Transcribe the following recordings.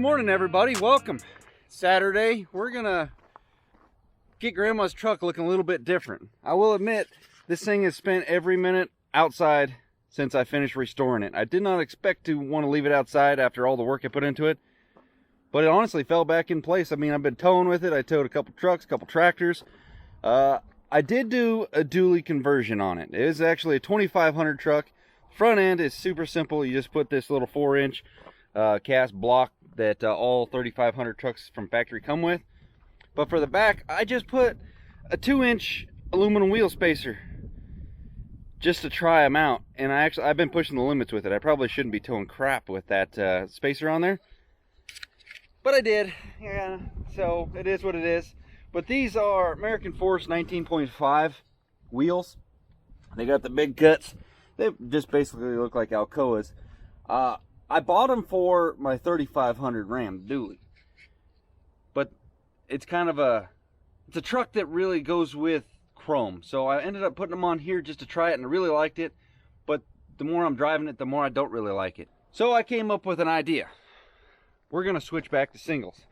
morning, everybody. Welcome. Saturday, we're gonna get Grandma's truck looking a little bit different. I will admit, this thing has spent every minute outside since I finished restoring it. I did not expect to want to leave it outside after all the work I put into it, but it honestly fell back in place. I mean, I've been towing with it. I towed a couple trucks, a couple tractors. I did do a dually conversion on it. It is actually a 2500 truck. Front end is super simple. You just put this little 4-inch cast block that all 3500 trucks from factory come with. But for the back, I just put a 2-inch aluminum wheel spacer just to try them out. And I've been pushing the limits with it. I probably shouldn't be towing crap with that spacer on there, but I did. Yeah, so it is what it is. But these are American Force 19.5 wheels. They got the big cuts. They just basically look like Alcoas. I bought them for my 3500 Ram dually, but it's kind of it's a truck that really goes with chrome. So I ended up putting them on here just to try it, and I really liked it. But the more I'm driving it, the more I don't really like it. So I came up with an idea. We're gonna switch back to singles.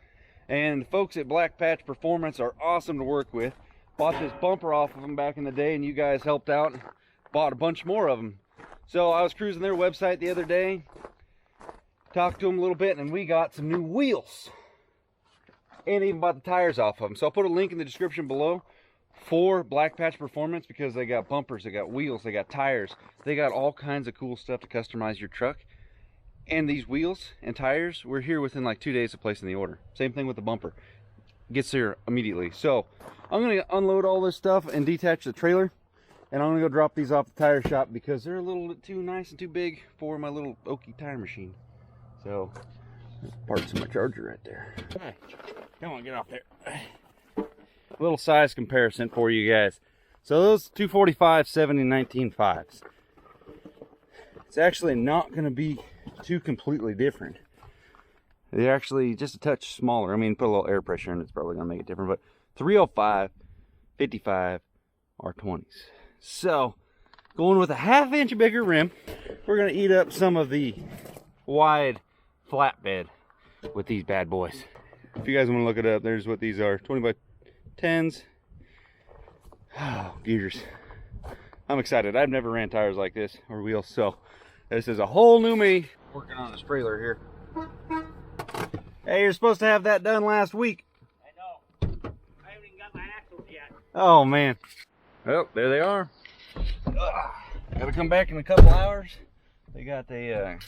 And the folks at Black Patch Performance are awesome to work with. Bought this bumper off of them back in the day, and you guys helped out and bought a bunch more of them. So I was cruising their website the other day, talked to them a little bit, and we got some new wheels. And even bought the tires off of them. So I'll put a link in the description below for Black Patch Performance, because they got bumpers, they got wheels, they got tires. They got all kinds of cool stuff to customize your truck. And these wheels and tires were here within like 2 days of placing the order. Same thing with the bumper. Gets here immediately. So I'm going to unload all this stuff and detach the trailer. And I'm going to go drop these off the tire shop because they're a little bit too nice and too big for my little Okie tire machine. So, parts of my charger right there. Hey, come on, get off there. A little size comparison for you guys. So those 245 70 19.5s. It's actually not going to be too completely different. They're actually just a touch smaller. I mean, put a little air pressure in, it's probably going to make it different. But 305, 55 are 20s. So, going with a 1/2 inch bigger rim, we're going to eat up some of the wide flatbed with these bad boys. If you guys want to look it up, there's what these are. 20 by 10s. Oh, gears. I'm excited. I've never ran tires like this or wheels, so this is a whole new me working on this trailer here. Hey, you're supposed to have that done last week. I know. I haven't even got my axles yet. Oh man. Well, there they are. Gotta come back in a couple hours. They got the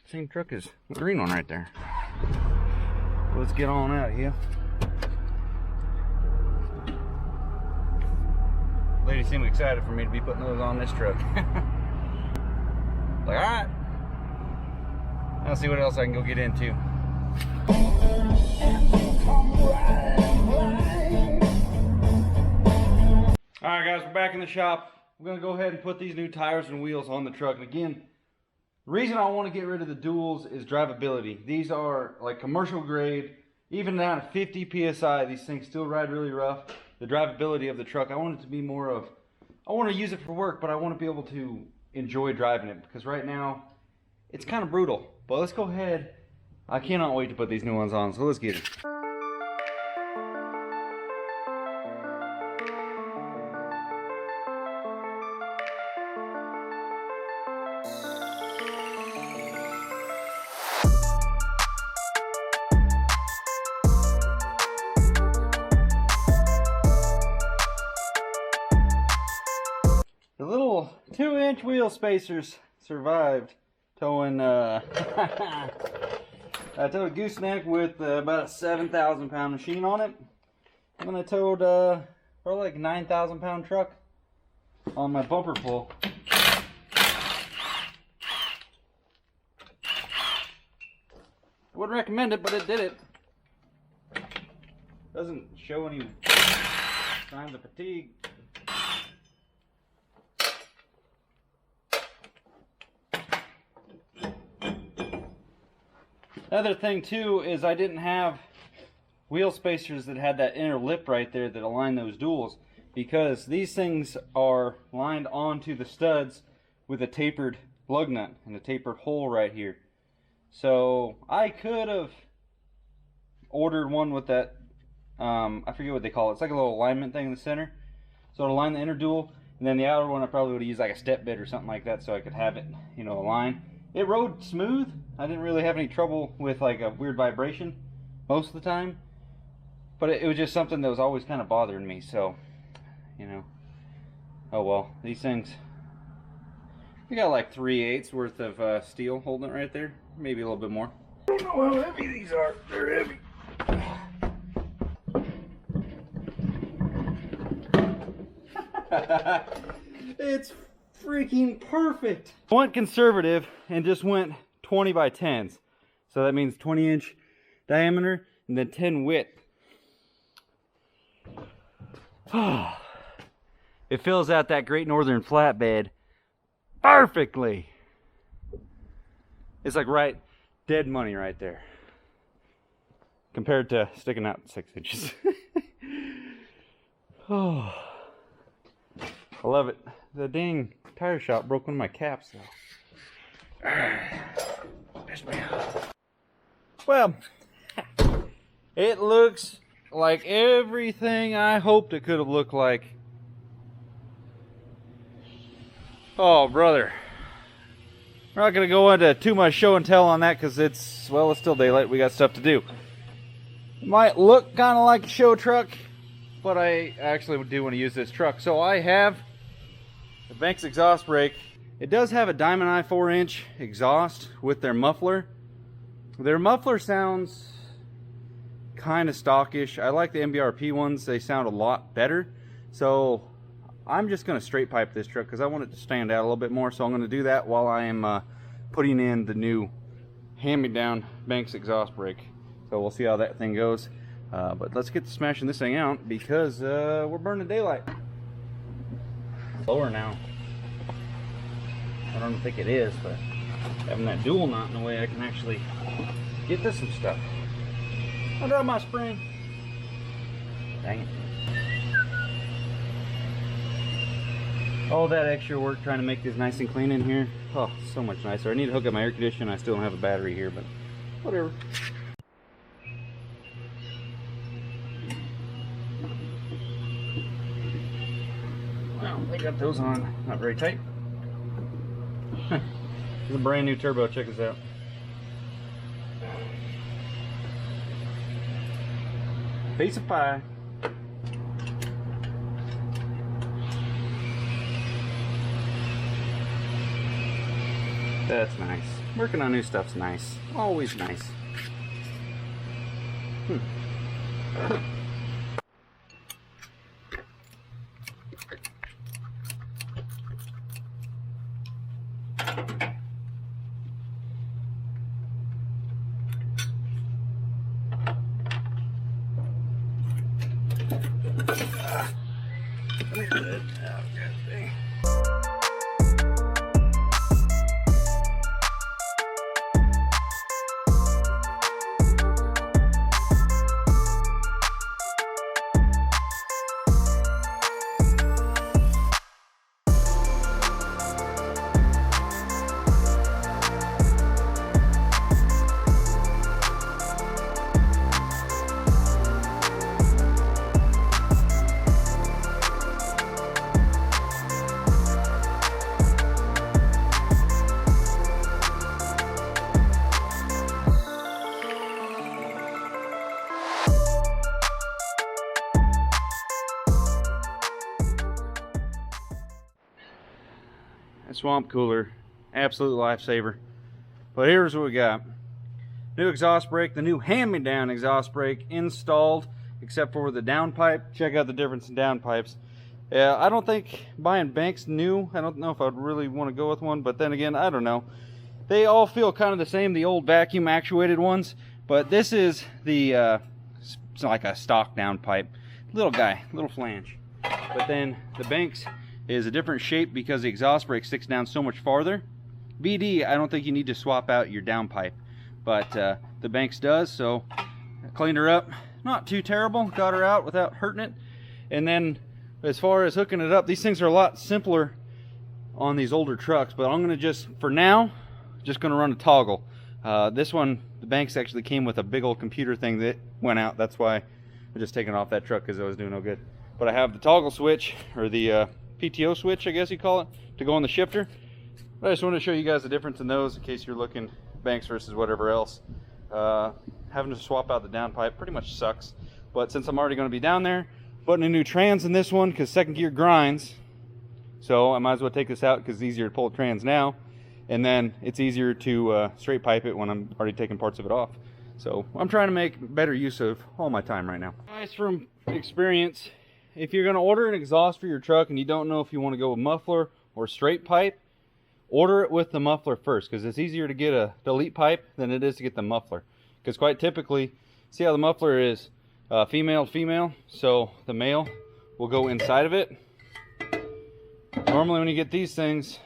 same truck as the green one right there. Let's get on out here. Lady seemed excited for me to be putting those on this truck. Like, alright. I'll see what else I can go get into. Alright guys, we're back in the shop. We're going to go ahead and put these new tires and wheels on the truck. And again, the reason I want to get rid of the duals is drivability. These are like commercial grade, even down to 50 PSI, these things still ride really rough. The drivability of the truck, I want it to be more of, I want to use it for work, but I want to be able to enjoy driving it, because right now it's kind of brutal. But let's go ahead. I cannot wait to put these new ones on, so let's get it. The little 2-inch wheel spacers survived towing, I towed a gooseneck with about a 7,000 pound machine on it. And then I towed probably like a 9,000 pound truck on my bumper pull. I wouldn't recommend it, but it did it. Doesn't show any signs of fatigue. Another thing too is I didn't have wheel spacers that had that inner lip right there that align those duals, because these things are lined onto the studs with a tapered lug nut and a tapered hole right here. So I could have ordered one with that, I forget what they call it. It's like a little alignment thing in the center. So to align the inner dual, and then the outer one I probably would have used like a step bit or something like that so I could have it, you know, align. It rode smooth. I didn't really have any trouble with like a weird vibration most of the time. But it was just something that was always kind of bothering me, so, you know. Oh well, these things, we got like 3/8 worth of steel holding it right there. Maybe a little bit more. I don't know how heavy these are. They're heavy. It's freaking perfect. I went conservative and just went 20 by 10s. So that means 20-inch diameter and then 10 width. It fills out that Great Northern flatbed perfectly. It's like right, dead money right there. Compared to sticking out 6 inches. Oh, I love it. The dang tire shop broke one of my caps though. Well, it looks like everything I hoped it could have looked like. Oh, brother. We're not going to go into too much show and tell on that because it's still daylight. We got stuff to do. It might look kind of like a show truck, but I actually do want to use this truck. So I have the Banks exhaust brake. It does have a Diamond Eye 4-inch exhaust with their muffler. Their muffler sounds kind of stockish. I like the MBRP ones. They sound a lot better. So I'm just going to straight pipe this truck because I want it to stand out a little bit more. So I'm going to do that while I am putting in the new hand-me-down Banks exhaust brake. So we'll see how that thing goes. But let's get to smashing this thing out because we're burning daylight. Lower now. I don't think it is, but having that dual knot in the way, I can actually get to some stuff. I'll drop my spring. Dang it. All that extra work trying to make this nice and clean in here. Oh, so much nicer. I need to hook up my air conditioner. I still don't have a battery here, but whatever. Well, they got those on. Not very tight. This is a brand new turbo. Check this out. Piece of pie. That's nice. Working on new stuff's nice. Always nice. Swamp cooler, absolute lifesaver. But here's what we got. New exhaust brake, the new hand-me-down exhaust brake installed, except for the downpipe. Check out the difference in downpipes. Yeah, I don't think buying Banks new, I don't know if I'd really want to go with one, but then again, I don't know. They all feel kind of the same, the old vacuum actuated ones, but this is the, it's like a stock downpipe. Little guy, little flange. But then the Banks is a different shape because the exhaust brake sticks down so much farther. BD, I don't think you need to swap out your downpipe, but the Banks does, so I cleaned her up. Not too terrible, got her out without hurting it. And then as far as hooking it up, these things are a lot simpler on these older trucks, but I'm gonna just, for now, just gonna run a toggle. This one, The banks actually came with a big old computer thing that went out. That's why I'm just taking off that truck, because it was doing no good. But I have the toggle switch, or the PTO switch, I guess you call it, to go on the shifter. But I just wanted to show you guys the difference in those in case you're looking banks versus whatever else. Having to swap out the downpipe pretty much sucks. But since I'm already going to be down there, putting a new trans in this one because second gear grinds. So I might as well take this out because it's easier to pull the trans now. And then it's easier to straight pipe it when I'm already taking parts of it off. So I'm trying to make better use of all my time right now. Guys, from experience, if you're going to order an exhaust for your truck and you don't know if you want to go with muffler or straight pipe, order it with the muffler first, because it's easier to get a delete pipe than it is to get the muffler. Because quite typically, see how the muffler is female to female, so the male will go inside of it. Normally when you get these things,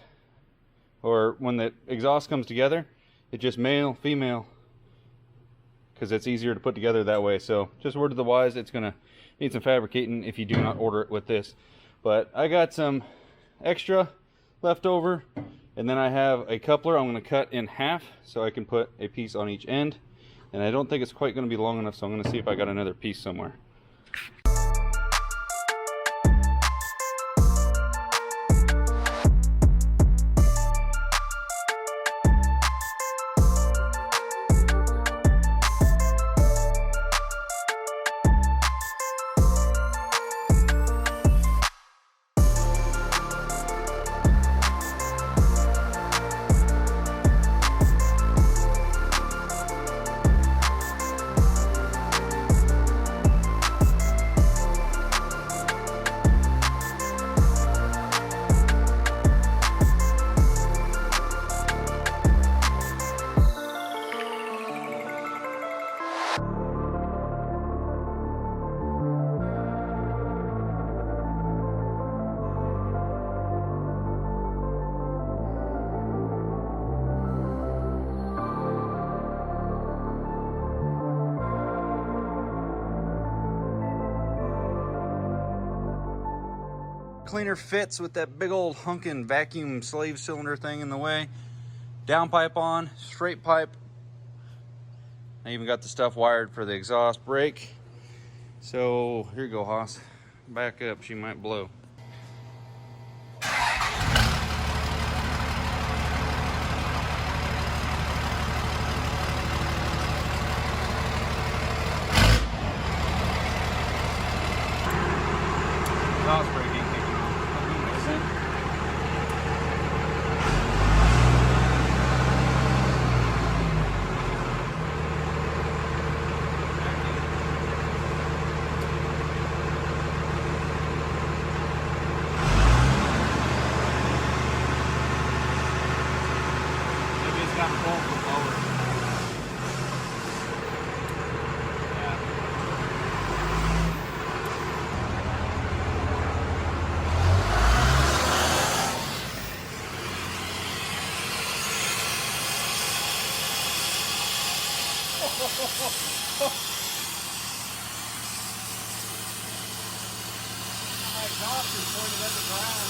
or when the exhaust comes together, it's just male, female, because it's easier to put together that way. So just word to the wise, it's gonna need some fabricating if you do not order it with this. But I got some extra left over, and then I have a coupler I'm going to cut in half so I can put a piece on each end, and I don't think it's quite going to be long enough, so I'm going to see if I got another piece somewhere. Cleaner fits with that big old hunkin' vacuum slave cylinder thing in the way. Downpipe on, straight pipe. I even got the stuff wired for the exhaust brake. So here you go, Haas. Back up, she might blow. Exhaust brake ain't kicking on. Is it? Maybe it's got both of lower. My exhaust is pointed at the ground.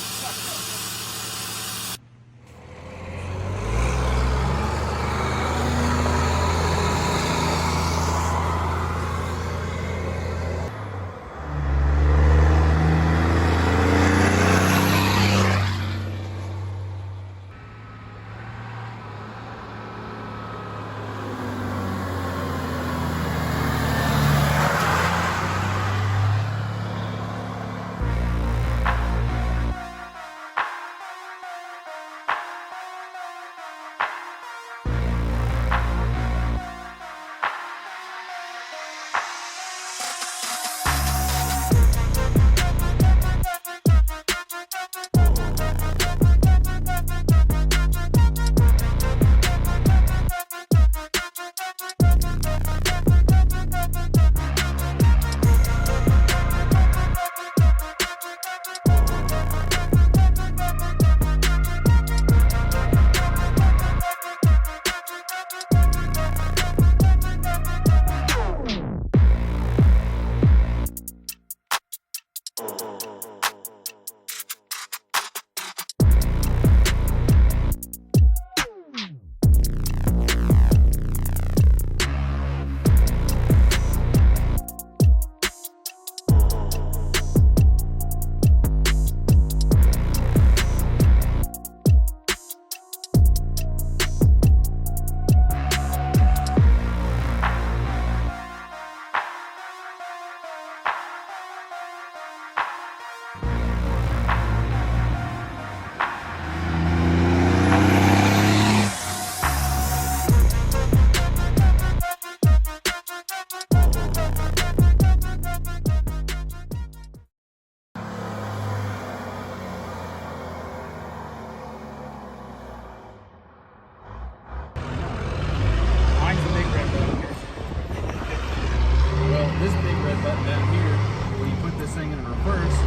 button down here. When you put this thing in reverse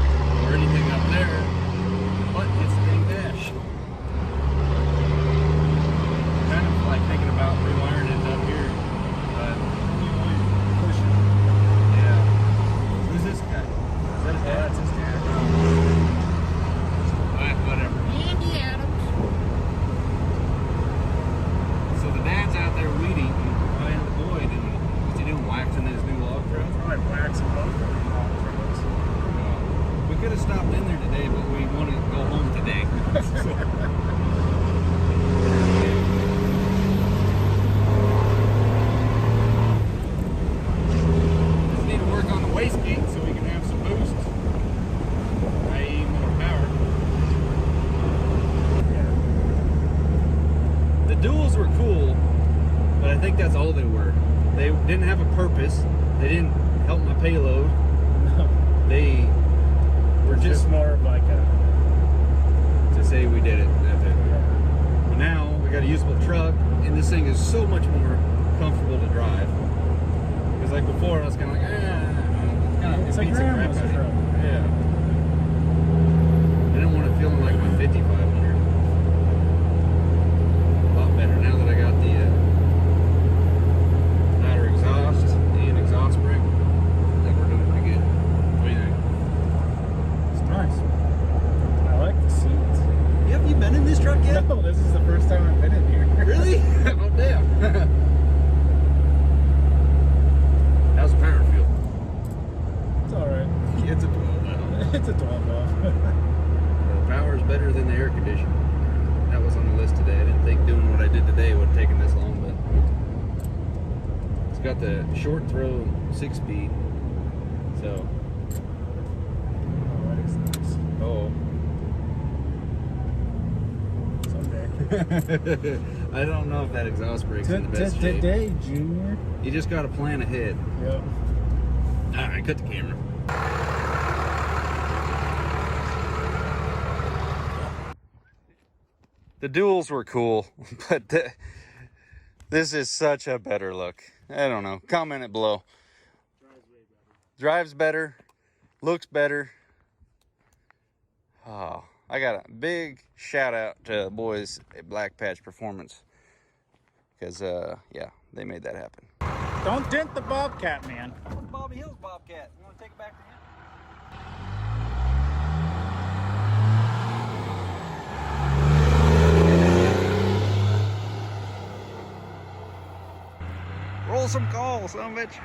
or anything up there, the button hits the dang dash. Kind of like thinking about rewiring it up here, but you always push it. Yeah. Who's this guy? Is that his dad? That's his dad. Alright, whatever. Andy Adams. So the dad's out there weeding, and the boy doing, what's he doing, waxing his new log truck? Probably waxing both of them log trucks. We could have stopped in there today, but we wanted to go home today. Just need to work on the wastegate so we can have some boost, i.e. more power. The duals were cool, but I think that's all they were. They didn't have a purpose. They didn't help my payload. No. They were Just more of like a. to say we did it. That's it. But now we got a usable truck, and this thing is so much more comfortable to drive. Because like before, I was kind of like, It's like grandma's truck. Yeah. I didn't want it feeling like my 5500. A lot better now that I got the ladder exhaust and exhaust brake. I think we're doing pretty good. What do you think? It's nice. I like the seats. Have you been in this truck yet? No, this is the first time I've been in here. Really? Oh damn. How's the power feel? It's alright. It's a 12 now. It's a 12 off. The power is better than the air conditioning. That was on the list today. I didn't think doing what I did today would have taken this long, but it's got the short throw 6-speed. So, Oh, that is nice. oh. Someday. I don't know if that exhaust brake's in the best shape. Today, Junior. You just got to plan ahead. Yep. Alright, cut the camera. The duals were cool, but this is such a better look. I don't know. Comment it below. Drives way better. Drives better, looks better. Oh, I got a big shout out to the boys at Black Patch Performance. Because, yeah, they made that happen. Don't dent the Bobcat, man. Bobby Hill's Bobcat. You want to take it back to him? Roll some calls, son of a bitch.